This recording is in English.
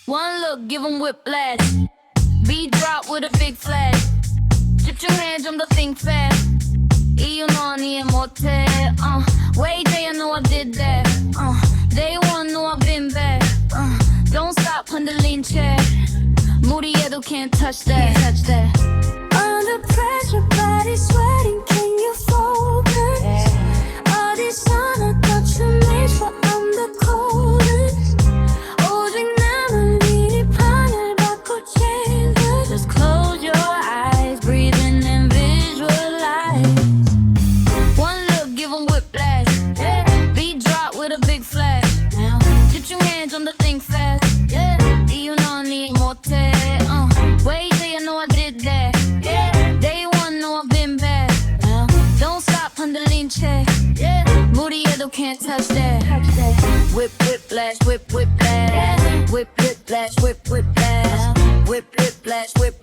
One look, give 'em whiplash. Beat drop with a big flash. 집중해 좀 더 think fast. 이유 넌 이해 못해. Way day I know I did that. Day one know I've been back. Don't stop 흔들린 채. 무리해도 can't touch that. Under pressure, body sweating, can you focus? 어디서나 touch but I'm the coldest. 오직 나만 미리 판을 바꿔 change. Just close your eyes, breathe in and visualize. One look, give 'em whiplash. Beat drop with a big flash. 집중해 좀 더 think fast. 이유 넌 이해 못해. Way day I know I did that. Day one know I've been back. Don't stop 흔들린 채. 무리해도 can't touch that. Whip whiplash, whip whiplash. Whip whiplash, whip whiplash. Whip whiplash, whip